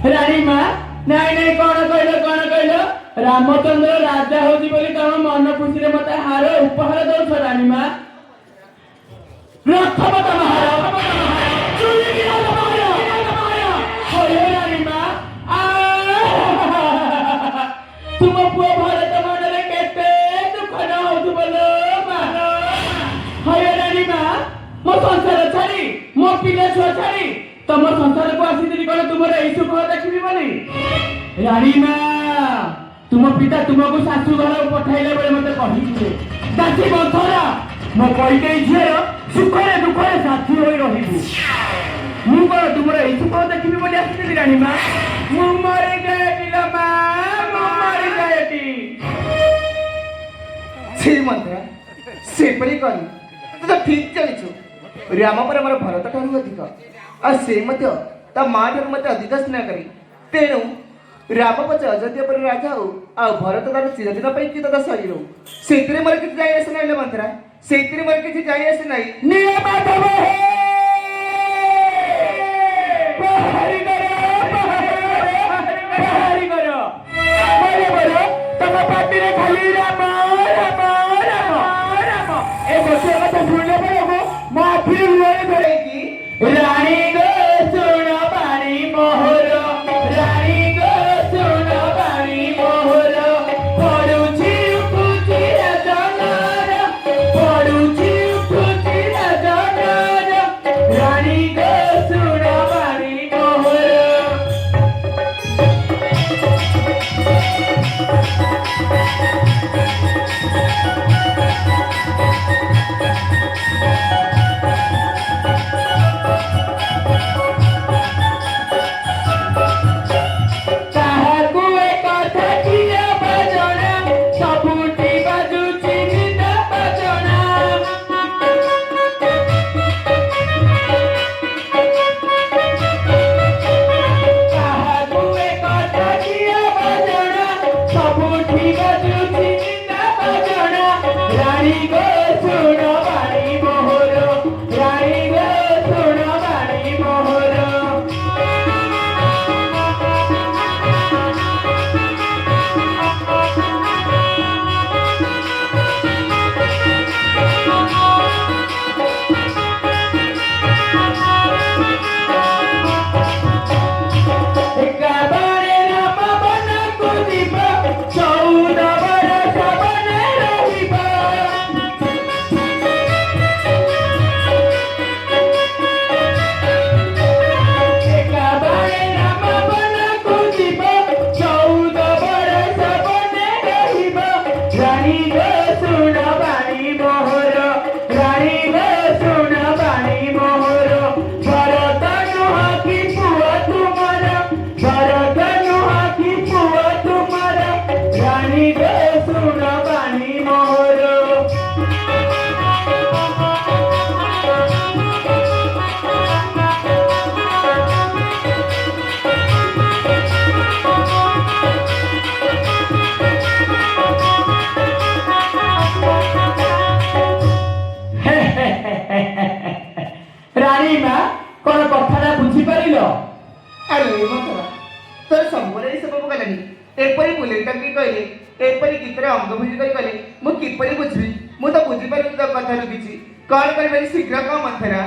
रानी माँ नाई नाई कौन कहल रामचंद्र राजा होती बोली तुम मन खुशी मत हार उपहार दौछ रानी माँ रानी माँ तुम पुओ भरत मन केते दुख न हो बोलो रानी माँ मो संसार छाड़ी मो पिला छुआ छाड़ी तुम संसार को आसी कौन तुम सुख देखी बोली रानी माँ तुम पिता तुमको शाशु घर पठाइले बेले मत कही दासी बंधरा मो कई झीर सुखरे दुखरे साथी हो रही मु कौन तुम सुख देखी बोली आसी रानी माँ मु मरी गए मंत्रा सेपरी करी तू तो ठीक चलीचु राम पर आम भरत ठार अधिक आ से ता माँ ठार अधिक स्नेह करी तेणु राम पचे अयोध्या पर राजा हो आ भरत तार चिरदिन पर कि तथा शरीर हो से मोर किसी जाई आसे ना मंत्रा से मोर किसी जाई आसे ना रानी गो सुन पानी मोहर रानी गो सुन पानी मोहर पड़ुची उठुची राजनर पड़ुची उठुची राजनर रानी गो सुन पानी मोहर रानी माँ कौन कथा बुझी पार अरे मंत्रा तोर संबल सब पकानी एपरी बुलेट टाकी कहले एपरी गीतर अंगभूति कर कहले मु किपरि बुझबी मु तो बुझी पारि तो कथा रुकिछि कौन करबे शीघ्र कह मंत्रा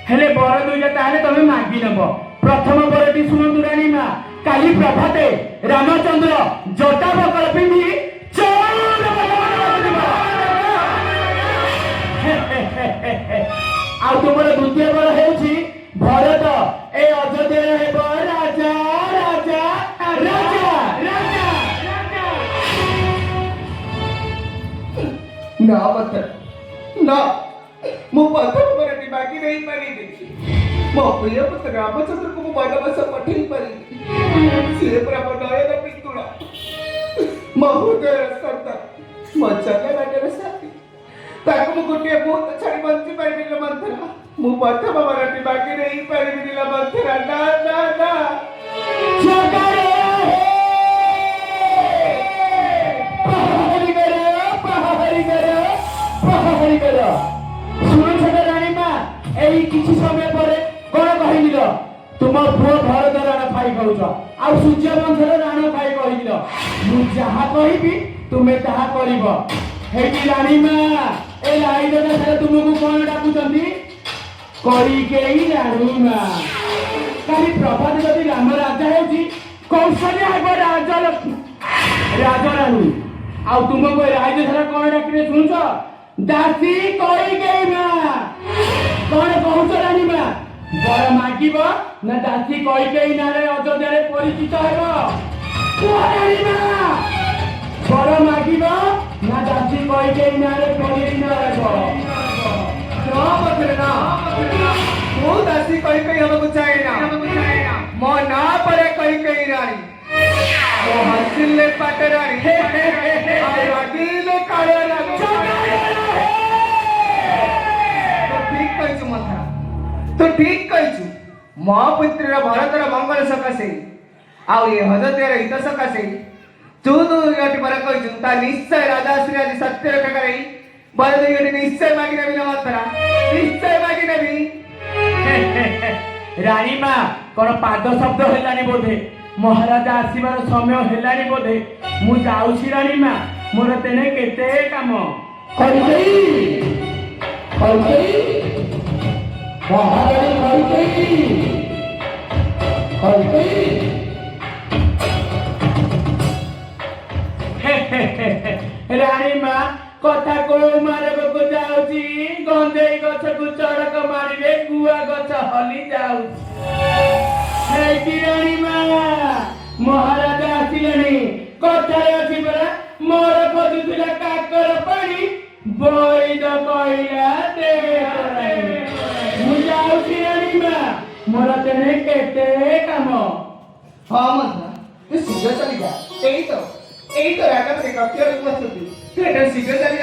हेले बर दुईटा ताले तमे मागी नब प्रथम बरटी सुनंतु रानी माँ काली प्रभाते रामचंद्र जटा बकल पिंधि आ तुमर द्वितीय बर हेउछि भरत ए अयोध्या हेब राजा राजा राजा राजा ना मंत्रा ना मु प्रथम बरटी ବାକି ନେଇପାରିବି। ମୋ ପ୍ରିୟ ପୁତ୍ର ରାମଚନ୍ଦ୍ରକୁ ମୁଁ ବନବାସ ପଠେଇ ପାରିବି। ସିଏ ପୁରା ମୋ ନୟନ ପିତୁଳା, ମୋ ହୃଦୟର ସନ୍ତାନ, ମୋ ଜନ୍ମବାଟର ସାଥୀ। ତାକୁ ମୁଁ ଗୋଟିଏ ମୁହୂର୍ତ୍ତ ଛାଡ଼ି ବଞ୍ଚି ପାରିବି ଲୋ ମନ୍ଥରା। ମୁଁ ପ୍ରଥମ ବରଟି ବାକି ନେଇପାରିବିନି ଲୋ ମନ୍ଥରା। ନା ନା ନା। ଜଗାରେ ପାହାରି କର, ପାହାରି କର, ପାହାରି କର। ଶୁଣ ଛୋଟ ରାଣୀମା, ଏଇ କିଛି ସମୟ ପରେ କଣ କହିଲ? ତୁମ ପୁଅ ଭରତ ରାଣ ଖାଇ କହୁଛ, ଆଉ ସୂର୍ଯ୍ୟବଂଶର ରାଣ ଖାଇ କହିଲ। ମୁଁ ଯାହା କହିବି ତୁମେ ତାହା କରିବ। ହେଇଟି ରାଣୀମା, ଏ ଲାଇଦଟା ସାରା ତୁମକୁ କଣ ଡାକୁଛନ୍ତି? କଇକେଇ ରାଣୀମା। କାଲି ପ୍ରଭାତ ଯଦି ରାମ ରାଜା ହେଉଛି, କୌଶଲ୍ୟା ହେବ ରାଜରାଣୀ। ଆଉ ତୁମକୁ ଏ ରାଇଜ ସାରା କଣ ଡାକିବେ ଶୁଣୁଛ? ଦାସୀ କଇକେଇ ମା। କଣ କହୁଛ ରାଣୀମା? ବର ମାଗିବ ନା ଦାସୀ କଇକେଇ ନାଁରେ ଅଯୋଧ୍ୟାରେ ପରିଚିତ ହେବ? କୁହ ରାଣୀମା, ବର ମାଗିବ ନା ଦାସୀ କଇକେଇ ନାଁରେ ପରିଚିତ ହେବ? ମୁଁ ଦାସୀ କଇକେଇ ହେବାକୁ ଚାହେଁନା। ମୋ ନାଁ ପରେ କଇକେଇ ରାଣୀ, ମୋ ହସିଲେ ପାଟରାଣୀ, ଆଉ ରାଗିଲେ କାଳିଆରାଣୀ। ତୁ ଠିକ କହିଛୁ ମନ୍ଥରା, ତୁ ଠିକ କହିଛୁ। ମୋ ପୁତ୍ରର ଭରତର ମଙ୍ଗଳ ସକାଶେ ଆଉ ଏ ଅଯୋଧ୍ୟାର ହିତ ସକାଶେ ତୁ ଦୁଇଟି ବର କହିଛୁ, ତା ନିଶ୍ଚୟ ରାଜା ଶ୍ରୀ ଆଜି ସତ୍ୟ ରକ୍ଷା କରେଇ ବର ଦୁଇଟି ନିଶ୍ଚୟ ମାଗି ନେବି ଲୋ ମନ୍ଥରା, ନିଶ୍ଚୟ ମାଗି ନେବି। ରାଣୀମା, କଣ ପାଦ ଶବ୍ଦ ହେଲାଣି ବୋଧେ? ମହାରାଜା ଆସିବାର ସମୟ ହେଲାଣି ବୋଧେ। ମୁଁ ଯାଉଛି ରାଣୀମା, ମୋର ତେଣେ କେତେ କାମ। କଇକେଇ, କଇକେଇ, ମହାରାଣୀ କଇକେଇ, କଇକେଇ। ରାଣୀମା, କଥା କୋଉ ମାରକକୁ ଯାଉଛି? ଗଞ୍ଜେଇ ଗଛକୁ ଚଡ଼କ ମାରିଲେ ଗୁଆ ଗଛ ହଲି ଯାଉଛି। ହେଇକି ରାଣୀମା, ମହାରାଜା ଆସିଲେଣି। କଥାରେ ଅଛି ପରା, ମୋର ଖୋଜୁଥିଲା କାକର ପାଣି, ବୈଦ କହିଲା ଦେ। ମୁଁ ଯାଉଛି ରାଣୀମା, ମୋର ତେଣେ କେତେ କାମ। ହଁ ମନ୍ଥରା, ତୁ ଶୀଘ୍ର ଚାଲିଯା। ଏଇ ତ ରାଗରେ କକ୍ଷରେ ଉପସ୍ଥିତି। ତୁ ଏଟା ଶୀଘ୍ର ଚାଲି